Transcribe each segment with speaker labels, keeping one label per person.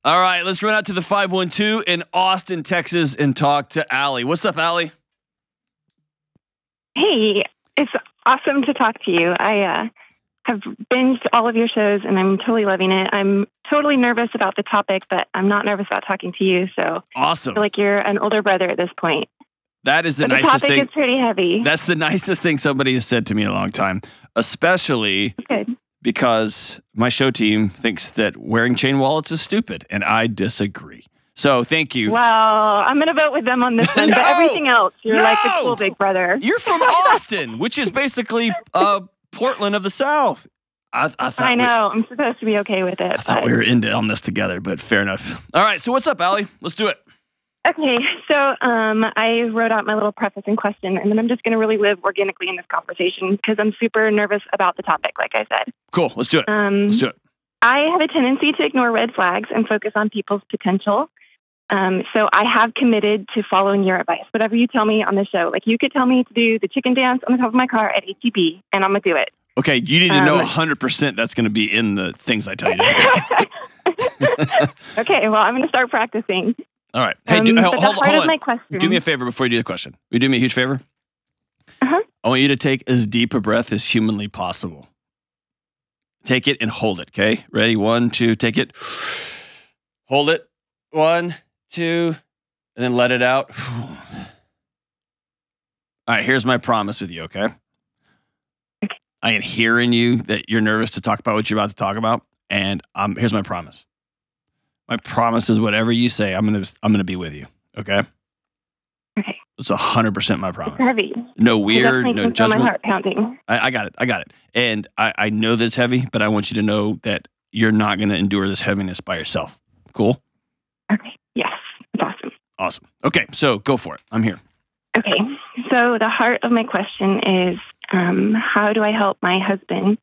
Speaker 1: All right, let's run out to the 512 in Austin, Texas, and talk to Allie. What's up, Allie?
Speaker 2: Hey, it's awesome to talk to you. I have binged all of your shows, and I'm totally loving it. I'm totally nervous about the topic, but I'm not nervous about talking to you. So
Speaker 1: awesome.
Speaker 2: I feel like you're an older brother at this point.
Speaker 1: That is the
Speaker 2: but
Speaker 1: nicest thing.
Speaker 2: The topic is pretty heavy.
Speaker 1: That's the nicest thing somebody has said to me in a long time, especially because my show team thinks that wearing chain wallets is stupid, and I disagree. So thank you.
Speaker 2: Well, I'm going to vote with them on this one, but everything else, you're like the cool big brother.
Speaker 1: You're from Austin, which is basically Portland of the South. I thought
Speaker 2: I know. I'm supposed to be okay with it.
Speaker 1: I thought we were on this together, but fair enough. All right, so what's up, Allie? Let's do it.
Speaker 2: Okay, so I wrote out my little preface and question, and then I'm just going to really live organically in this conversation because I'm super nervous about the topic, like I said.
Speaker 1: Cool, let's do it. Let's do it.
Speaker 2: I have a tendency to ignore red flags and focus on people's potential. So I have committed to following your advice, whatever you tell me on the show. Like you could tell me to do the chicken dance on the top of my car at HEB, and I'm going to do it.
Speaker 1: Okay, you need to know 100% that's going to be in the things I tell you to do.
Speaker 2: Okay, well, I'm going to start practicing.
Speaker 1: All right. Hey, hold on.
Speaker 2: My question.
Speaker 1: Do me a favor before you do the question. Will you do me a huge favor?
Speaker 2: Uh-huh.
Speaker 1: I want you to take as deep a breath as humanly possible. Take it and hold it, okay? Ready? 1, 2, take it. Hold it. 1, 2, and then let it out. All right, here's my promise with you, okay? I am hearing you that you're nervous to talk about what you're about to talk about, and here's my promise. My promise is whatever you say, I'm gonna be with you. Okay.
Speaker 2: Okay.
Speaker 1: It's 100% my promise.
Speaker 2: It's heavy.
Speaker 1: No weird, no judgment.
Speaker 2: My heart pounding.
Speaker 1: I got it. And I know that it's heavy, but I want you to know that you're not gonna endure this heaviness by yourself. Cool.
Speaker 2: Okay. Yes. It's awesome.
Speaker 1: Awesome. Okay. So go for it. I'm here.
Speaker 2: Okay. So the heart of my question is, how do I help my husband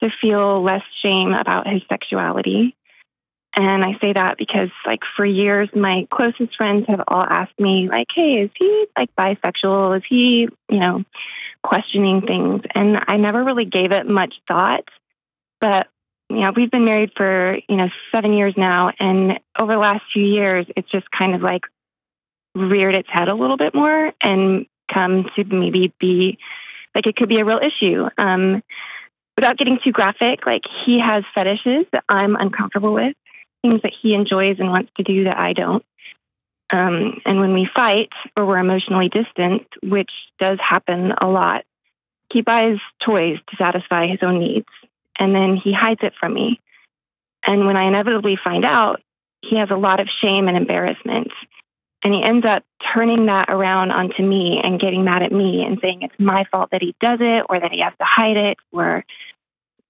Speaker 2: to feel less shame about his sexuality? And I say that because, like, for years, my closest friends have all asked me, like, hey, is he, like, bisexual? Is he, questioning things? And I never really gave it much thought. But, we've been married for, 7 years now. And over the last few years, it's just kind of, like, reared its head a little bit more and come to maybe be, like, it could be a real issue. Without getting too graphic, like, he has fetishes that I'm uncomfortable with. Things that he enjoys and wants to do that I don't. And when we fight or we're emotionally distant, which does happen a lot, he buys toys to satisfy his own needs. And then he hides it from me. And when I inevitably find out, he has a lot of shame and embarrassment. And he ends up turning that around onto me and getting mad at me and saying it's my fault that he does it or that he has to hide it or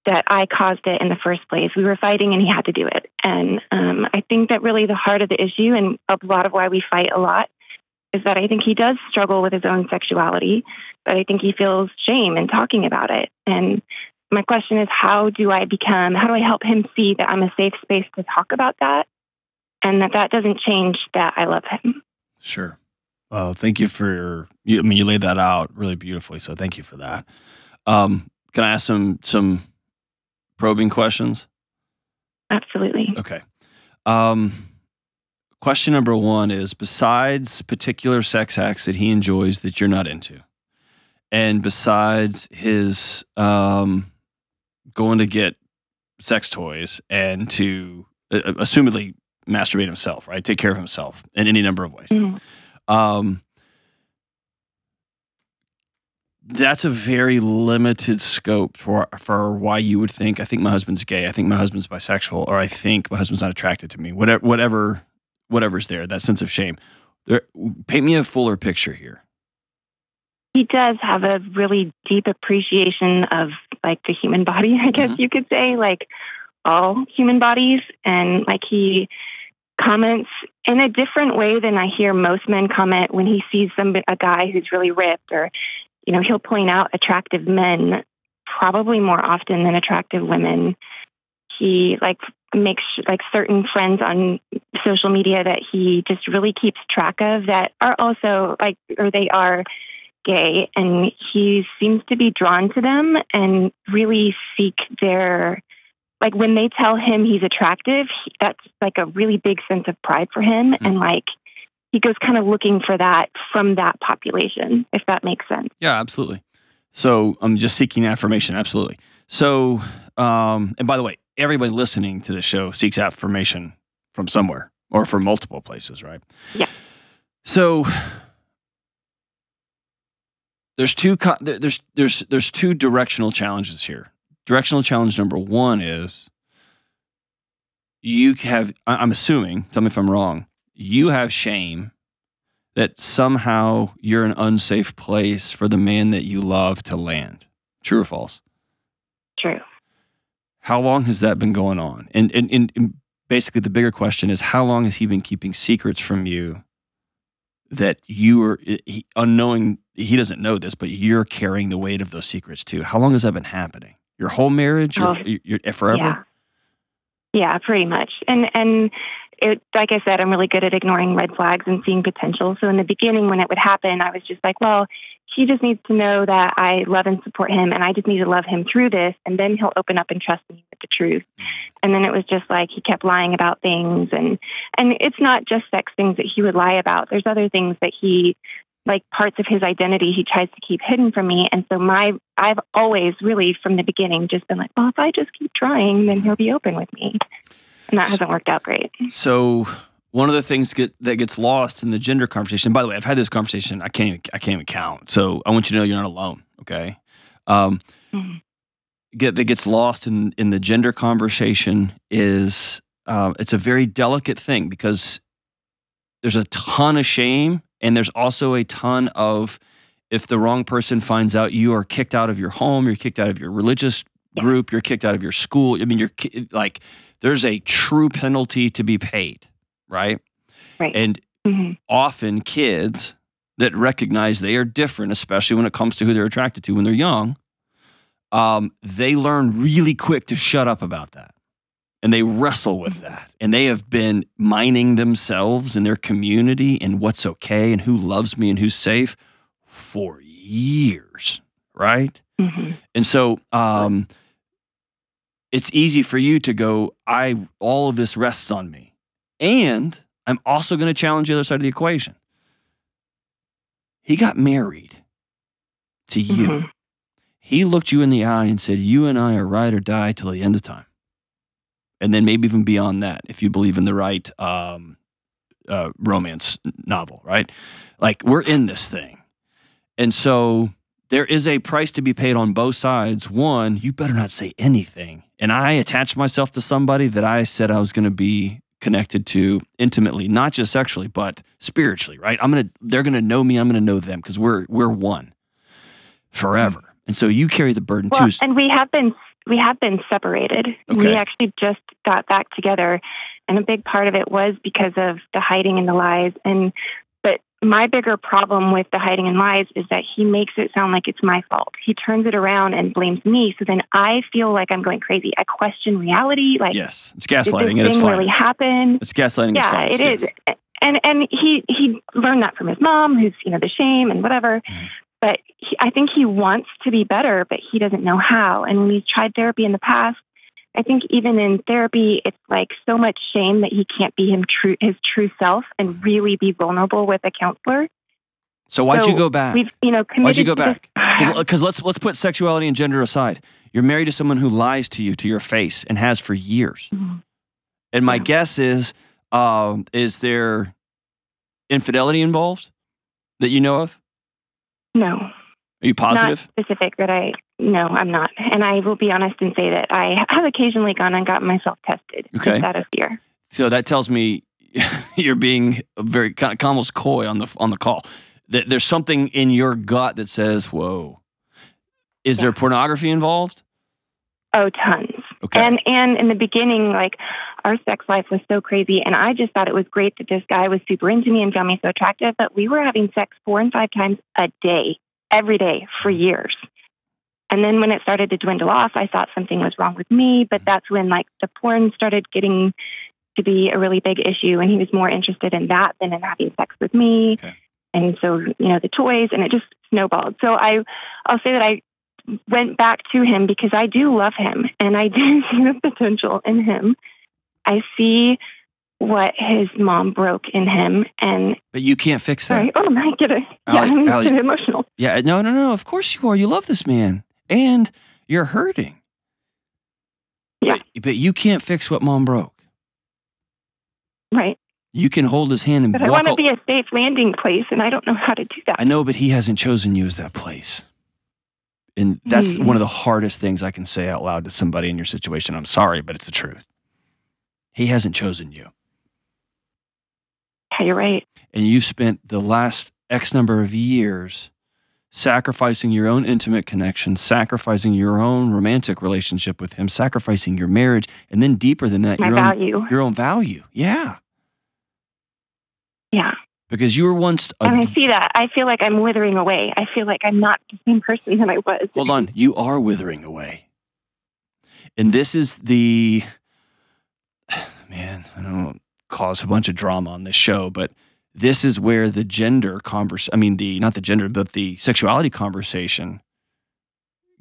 Speaker 2: that I caused it in the first place. We were fighting and he had to do it. And I think that really the heart of the issue and a lot of why we fight a lot is that I think he does struggle with his own sexuality, but I think he feels shame in talking about it. And my question is, how do I help him see that I'm a safe space to talk about that and that doesn't change that I love him?
Speaker 1: Sure. Well, thank you for you laid that out really beautifully. So thank you for that. Can I ask some probing questions?
Speaker 2: Absolutely.
Speaker 1: Okay. Question number 1 is, besides particular sex acts that he enjoys that you're not into, and besides his going to get sex toys and to assumedly masturbate himself, right? Take care of himself in any number of ways. Mm-hmm. That's a very limited scope for why you would think, I think my husband's gay, I think my husband's bisexual, or I think my husband's not attracted to me. Whatever's there, that sense of shame. Paint me a fuller picture here.
Speaker 2: He does have a really deep appreciation of, like, the human body, I guess you could say, like all human bodies. And, like, he comments in a different way than I hear most men comment when he sees a guy who's really ripped, or he'll point out attractive men probably more often than attractive women. He makes certain friends on social media that he just really keeps track of that are also they are gay, and he seems to be drawn to them and really seek their like when they tell him he's attractive, that's like a really big sense of pride for him.
Speaker 1: Mm-hmm.
Speaker 2: And like, he goes kind of looking for that from that population, if that makes sense.
Speaker 1: Yeah, absolutely. So I'm just seeking affirmation. Absolutely. So, and by the way, everybody listening to the show seeks affirmation from somewhere or from multiple places, right?
Speaker 2: Yeah.
Speaker 1: So there's two directional challenges here. Directional challenge number one is I'm assuming, tell me if I'm wrong, you have shame that somehow you're an unsafe place for the man that you love to land. True or false?
Speaker 2: True.
Speaker 1: How long has that been going on? And basically the bigger question is, how long has he been keeping secrets from you that unknowing, he doesn't know this, but you're carrying the weight of those secrets too? How long has that been happening? Your whole marriage? Your forever?
Speaker 2: Yeah, pretty much. And it, like I said, I'm really good at ignoring red flags and seeing potential. So in the beginning, when it would happen, I was just like, well, he just needs to know that I love and support him, and I just need to love him through this, and then he'll open up and trust me with the truth. And then it was just like he kept lying about things, and it's not just sex things that he would lie about. There's other things that he, like parts of his identity, he tries to keep hidden from me. And so I've always really from the beginning just been like, well, if I just keep trying, then he'll be open with me. And that hasn't worked out great.
Speaker 1: So one of the things that gets lost in the gender conversation, by the way, I've had this conversation, I can't even count. So I want you to know you're not alone, okay? That gets lost in the gender conversation is it's a very delicate thing because there's a ton of shame, and there's also a ton of, if the wrong person finds out, you are kicked out of your home, you're kicked out of your religious group, you're kicked out of your school. I mean, you're like, there's a true penalty to be paid, right?
Speaker 2: Right.
Speaker 1: And often kids that recognize they are different, especially when it comes to who they're attracted to when they're young, they learn really quick to shut up about that. And they wrestle with that. And they have been mining themselves and their community and what's okay and who loves me and who's safe for years, right? And so it's easy for you to go, all of this rests on me. And I'm also going to challenge the other side of the equation. He got married to you. He looked you in the eye and said, you and I are ride or die till the end of time. And then maybe even beyond that, if you believe in the right romance novel, right? Like, we're in this thing. And so there is a price to be paid on both sides. One, you better not say anything. And I attached myself to somebody that I said I was going to be connected to intimately, not just sexually, but spiritually, right? They're going to know me, I'm going to know them, because we're one forever. And so you carry the burden too.
Speaker 2: And we have been separated.
Speaker 1: Okay.
Speaker 2: We actually just got back together, and a big part of it was because of the hiding and the lies. But my bigger problem with the hiding and lies is that he makes it sound like it's my fault. He turns it around and blames me. So then I feel like I'm going crazy. I question reality. Like,
Speaker 1: yes, it's gaslighting.
Speaker 2: Did this thing really happen?
Speaker 1: It's gaslighting.
Speaker 2: Yeah, it is. And he learned that from his mom, who's the shame and whatever. But I think he wants to be better, but he doesn't know how. And when he's tried therapy in the past, I think even in therapy, it's like so much shame that he can't be his true self and really be vulnerable with a counselor.
Speaker 1: So why'd you go back?
Speaker 2: We've, committed.
Speaker 1: Why'd you go back? Because let's put sexuality and gender aside. You're married to someone who lies to you to your face and has for years. And my guess is there infidelity involved that you know of?
Speaker 2: No.
Speaker 1: Are you positive?
Speaker 2: Not specific that no, I'm not. And I will be honest and say that I have occasionally gone and gotten myself tested.
Speaker 1: Okay.
Speaker 2: Just out of fear.
Speaker 1: So that tells me you're being very almost coy on the call. There's something in your gut that says, whoa. Is there pornography involved?
Speaker 2: Oh, tons.
Speaker 1: Okay.
Speaker 2: And in the beginning, like, our sex life was so crazy, and I just thought it was great that this guy was super into me and found me so attractive, but we were having sex 4 and 5 times a day, every day, for years. And then when it started to dwindle off, I thought something was wrong with me, but that's when, like, the porn started getting to be a really big issue, and he was more interested in that than in having sex with me.
Speaker 1: Okay.
Speaker 2: And so, the toys, and it just snowballed. So I'll say that I went back to him because I do love him and I do see the potential in him. I see what his mom broke in him,
Speaker 1: but you can't fix that.
Speaker 2: Sorry. Oh my goodness. Yeah, I'm getting emotional.
Speaker 1: Yeah, no. Of course you are. You love this man, and you're hurting.
Speaker 2: Yeah,
Speaker 1: but you can't fix what mom broke.
Speaker 2: Right.
Speaker 1: You can hold his hand and.
Speaker 2: But I want to be a safe landing place, and I don't know how to do that.
Speaker 1: I know, but he hasn't chosen you as that place. And that's one of the hardest things I can say out loud to somebody in your situation. I'm sorry, but it's the truth. He hasn't chosen you.
Speaker 2: Yeah, you're right.
Speaker 1: And you've spent the last X number of years sacrificing your own intimate connection, sacrificing your own romantic relationship with him, sacrificing your marriage, and then deeper than that, your own value. Yeah.
Speaker 2: Yeah.
Speaker 1: Because you were once...
Speaker 2: and I see that. I feel like I'm withering away. I feel like I'm not the same person that I was.
Speaker 1: Hold on. You are withering away. And this is the... Man, I don't know, cause a bunch of drama on this show, but this is where the gender conversation... I mean, not the gender, but the sexuality conversation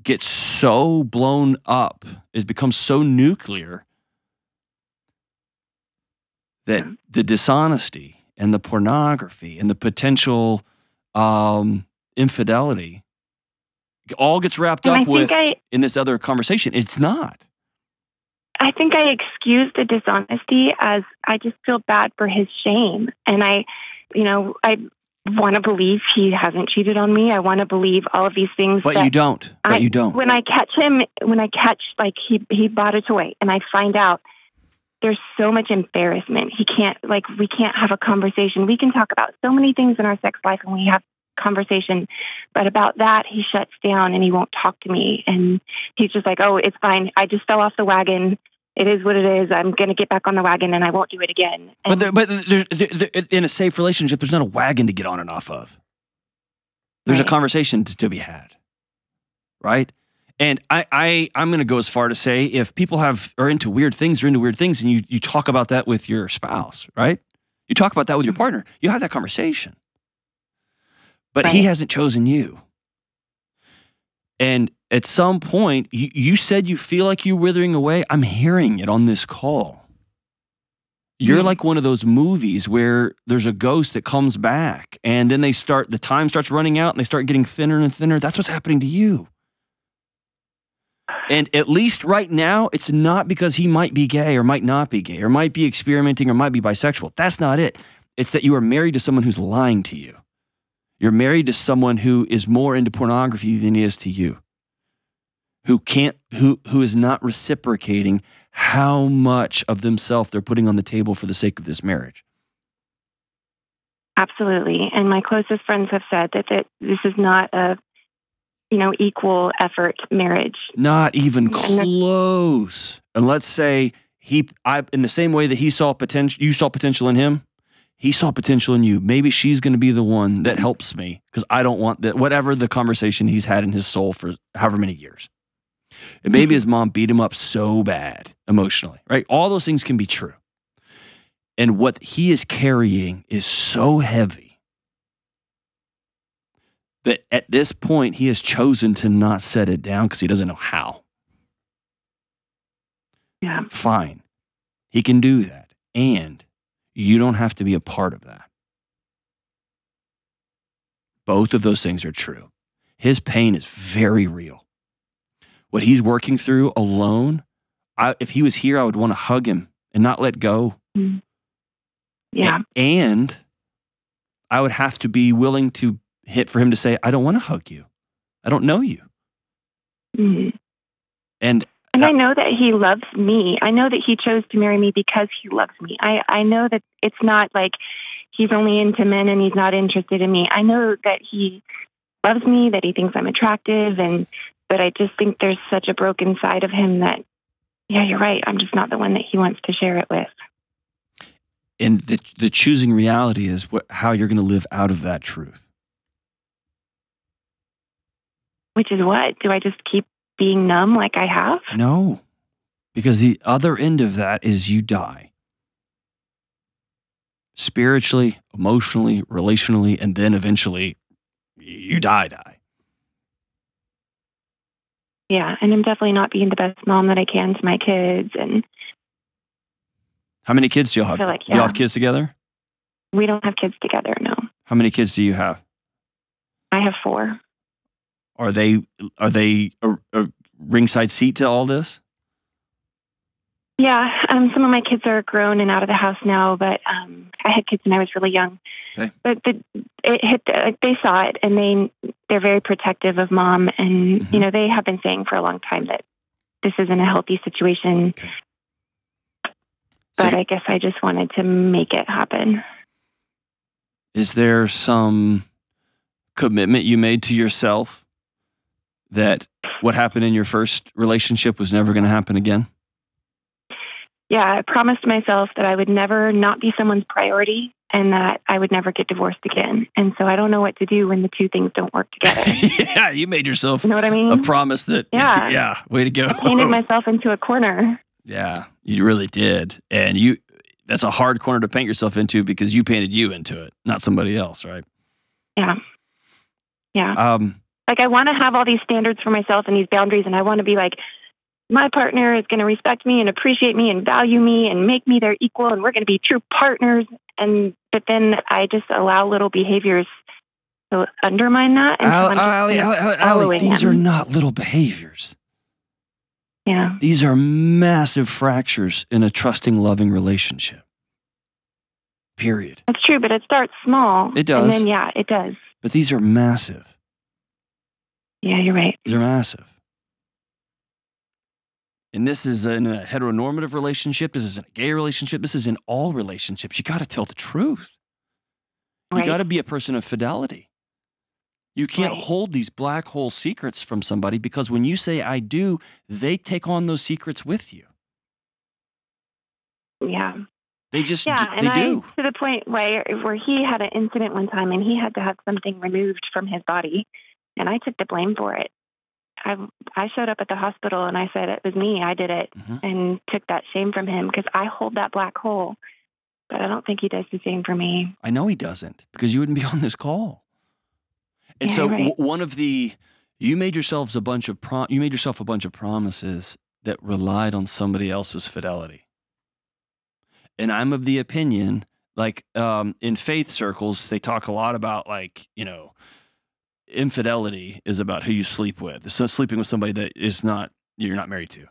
Speaker 1: gets so blown up. It becomes so nuclear that the dishonesty and the pornography and the potential infidelity all gets wrapped up with in this other conversation. It's not.
Speaker 2: I think I excuse the dishonesty as I just feel bad for his shame. And I want to believe he hasn't cheated on me. I want to believe all of these things.
Speaker 1: But you don't.
Speaker 2: When I catch like he bought a toy and I find out, there's so much embarrassment. We can't have a conversation. We can talk about so many things in our sex life and we have conversation, but about that, he shuts down and he won't talk to me. And he's just like, oh, it's fine. I just fell off the wagon. It is what it is. I'm going to get back on the wagon and I won't do it again. And
Speaker 1: but in a safe relationship, there's not a wagon to get on and off of. There's a conversation to be had. Right? And I'm going to go as far to say if people are into weird things, and you talk about that with your spouse, right? You talk about that with your partner. You have that conversation. But he hasn't chosen you. And at some point, you said you feel like you're withering away. I'm hearing it on this call. You're like one of those movies where there's a ghost that comes back and then the time starts running out and they start getting thinner and thinner. That's what's happening to you. And at least right now, it's not because he might be gay or might not be gay or might be experimenting or might be bisexual. That's not it. It's that you are married to someone who's lying to you. You're married to someone who is more into pornography than he is to you. Who is not reciprocating how much of themselves they're putting on the table for the sake of this marriage.
Speaker 2: Absolutely. And my closest friends have said that this is not a equal effort marriage.
Speaker 1: Not even close. And let's say in the same way that you saw potential in him, he saw potential in you. Maybe she's going to be the one that helps me because I don't want that, whatever the conversation he's had in his soul for however many years. And maybe his mom beat him up so bad emotionally, right? All those things can be true. And what he is carrying is so heavy that at this point, he has chosen to not set it down because he doesn't know how.
Speaker 2: Yeah.
Speaker 1: Fine. He can do that. And you don't have to be a part of that. Both of those things are true. His pain is very real. What he's working through alone, if he was here, I would want to hug him and not let go.
Speaker 2: Yeah.
Speaker 1: And I would have to be willing to for him to say, I don't want to hug you. I don't know you. And
Speaker 2: I know that he loves me. I know that he chose to marry me because he loves me. I know that it's not like he's only into men and he's not interested in me. I know that he loves me, that he thinks I'm attractive, but I just think there's such a broken side of him that, yeah, you're right. I'm just not the one that he wants to share it with.
Speaker 1: And the choosing reality is how you're going to live out of that truth.
Speaker 2: Which is what? Do I just keep being numb like I have?
Speaker 1: No, because the other end of that is you die. Spiritually, emotionally, relationally, and then eventually you die.
Speaker 2: Yeah, and I'm definitely not being the best mom that I can to my kids. And
Speaker 1: How many kids do you
Speaker 2: I
Speaker 1: have?
Speaker 2: feel like,
Speaker 1: Do you have kids together?
Speaker 2: we don't have kids together, no.
Speaker 1: How many kids do you have?
Speaker 2: I have 4.
Speaker 1: Are they a ringside seat to all this?
Speaker 2: Yeah, some of my kids are grown and out of the house now, but I had kids when I was really young.
Speaker 1: Okay.
Speaker 2: But it hit. They saw it, and they're very protective of mom, and
Speaker 1: Mhm.
Speaker 2: you know, they have been saying for a long time that this isn't a healthy situation.
Speaker 1: Okay.
Speaker 2: But
Speaker 1: So
Speaker 2: I guess I just wanted to make it happen.
Speaker 1: is there some commitment you made to yourself that what happened in your first relationship was never going to happen again?
Speaker 2: Yeah, I promised myself that I would never not be someone's priority and that I would never get divorced again. And so I don't know what to do when the two things don't work together.
Speaker 1: Yeah, you made yourself
Speaker 2: You know what I mean?
Speaker 1: a promise that,
Speaker 2: Yeah.
Speaker 1: yeah, way to go.
Speaker 2: I painted myself into a corner.
Speaker 1: Yeah, you really did. And that's a hard corner to paint yourself into because you painted you into it, not somebody else, right?
Speaker 2: Yeah. Yeah. Like, I want to have all these standards for myself and these boundaries, and I want to be like, my partner is going to respect me and appreciate me and value me and make me their equal, and we're going to be true partners. But then I just allow little behaviors to undermine that. And
Speaker 1: Allie, these are not little behaviors.
Speaker 2: Yeah.
Speaker 1: These are massive fractures in a trusting, loving relationship. Period.
Speaker 2: That's true, but it starts small.
Speaker 1: It does.
Speaker 2: And then, yeah, it does.
Speaker 1: But these are massive.
Speaker 2: Yeah, you're right.
Speaker 1: These are massive. And this is in a heteronormative relationship. This is in a gay relationship. This is in all relationships. You got to tell the truth.
Speaker 2: Right.
Speaker 1: You got to be a person of fidelity. You can't
Speaker 2: Right.
Speaker 1: hold these black hole secrets from somebody because when you say I do, they take on those secrets with you.
Speaker 2: Yeah.
Speaker 1: They just,
Speaker 2: Yeah,
Speaker 1: they
Speaker 2: and
Speaker 1: do.
Speaker 2: to the point where he had an incident one time and he had to have something removed from his body, and I took the blame for it. I showed up at the hospital and I said it was me, I did it, and took that shame from him because I hold that black hole. But I don't think he does the same for me.
Speaker 1: I know he doesn't because you wouldn't be on this call. And
Speaker 2: Yeah,
Speaker 1: so
Speaker 2: you're right.
Speaker 1: one of you made yourself a bunch of promises that relied on somebody else's fidelity. And I'm of the opinion, like in faith circles, they talk a lot about like, infidelity is about who you sleep with. So sleeping with somebody that you're not married to.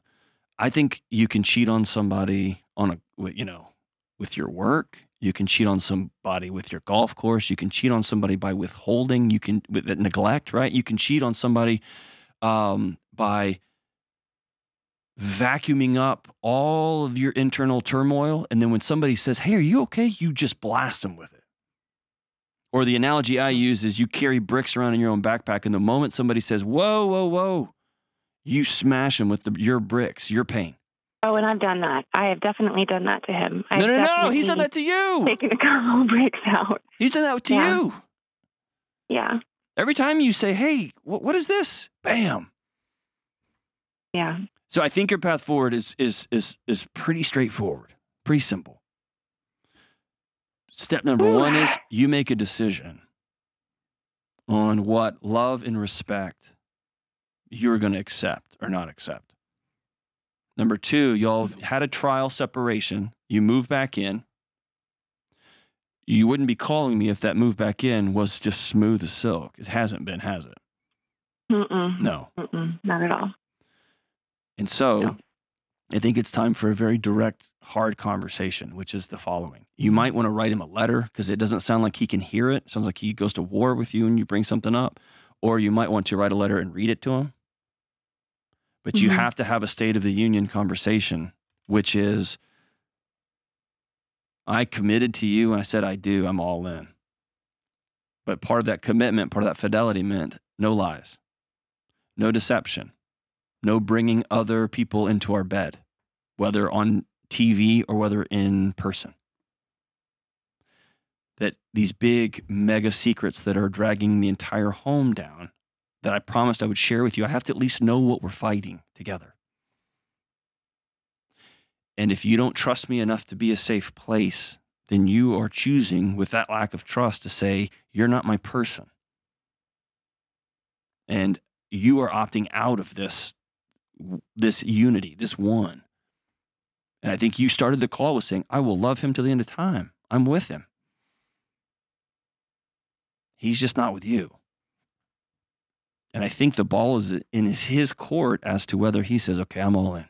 Speaker 1: I think you can cheat on somebody with your work. You can cheat on somebody with your golf course. You can cheat on somebody by withholding. You can with neglect, right? You can cheat on somebody by vacuuming up all of your internal turmoil. And then when somebody says, hey, are you okay? You just blast them with it. Or the analogy I use is you carry bricks around in your own backpack. And the moment somebody says, whoa, whoa, whoa, you smash them with your bricks, your pain.
Speaker 2: Oh, and I've done that. I have definitely done that to him.
Speaker 1: No. He's done that to you.
Speaker 2: Taking a couple bricks out.
Speaker 1: He's done that to you.
Speaker 2: Yeah.
Speaker 1: Every time you say, hey, what is this? Bam.
Speaker 2: Yeah.
Speaker 1: So I think your path forward is pretty straightforward, pretty simple. Step number one is you make a decision on what love and respect you're going to accept or not accept. Number two, y'all had a trial separation. You move back in. You wouldn't be calling me if that move back in was just smooth as silk. It hasn't been, has it? No.
Speaker 2: Not at all.
Speaker 1: And so
Speaker 2: No.
Speaker 1: I think it's time for a very direct, hard conversation, which is the following. You might want to write him a letter because it doesn't sound like he can hear it. It sounds like he goes to war with you and you bring something up. Or you might want to write a letter and read it to him. But you have to have a State of the Union conversation, which is, I committed to you and I said I do, I'm all in. But part of that commitment, part of that fidelity meant no lies, no deception, no bringing other people into our bed, whether on TV or whether in person. That these big mega secrets that are dragging the entire home down that I promised I would share with you, I have to at least know what we're fighting together. And if you don't trust me enough to be a safe place, then you are choosing with that lack of trust to say, you're not my person. And you are opting out of this this unity, this one. And I think you started the call with saying, I will love him to the end of time. I'm with him. He's just not with you. And I think the ball is in his court as to whether he says, okay, I'm all in.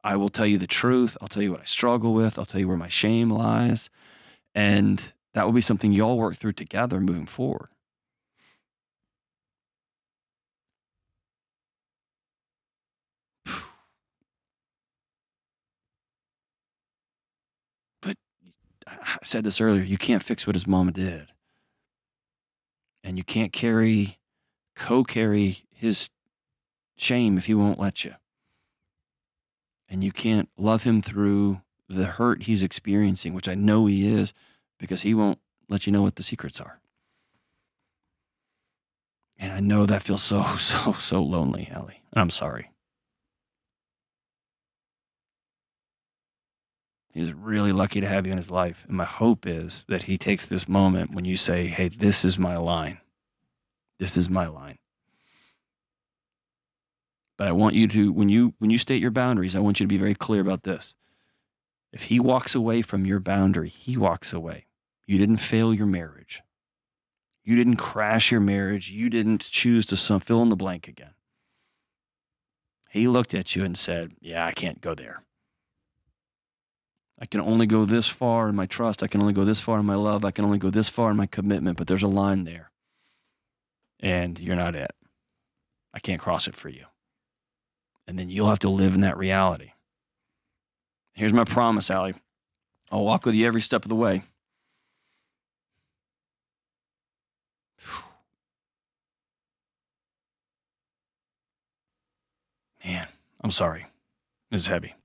Speaker 1: I will tell you the truth. I'll tell you what I struggle with. I'll tell you where my shame lies. And that will be something y'all work through together moving forward. But I said this earlier, you can't fix what his mama did. And you can't co-carry his shame if he won't let you. And you can't love him through the hurt he's experiencing, which I know he is, because he won't let you know what the secrets are. And I know that feels so lonely, Allie. I'm sorry. He's really lucky to have you in his life. And my hope is that he takes this moment when you say, hey, this is my line. This is my line. But I want you to, when you state your boundaries, I want you to be very clear about this. If he walks away from your boundary, he walks away. You didn't fail your marriage. You didn't crash your marriage. You didn't choose to fill in the blank again. He looked at you and said, yeah, I can't go there. I can only go this far in my trust. I can only go this far in my love. I can only go this far in my commitment, but there's a line there. And you're not it. I can't cross it for you. And then you'll have to live in that reality. Here's my promise, Allie. I'll walk with you every step of the way. Man, I'm sorry. This is heavy.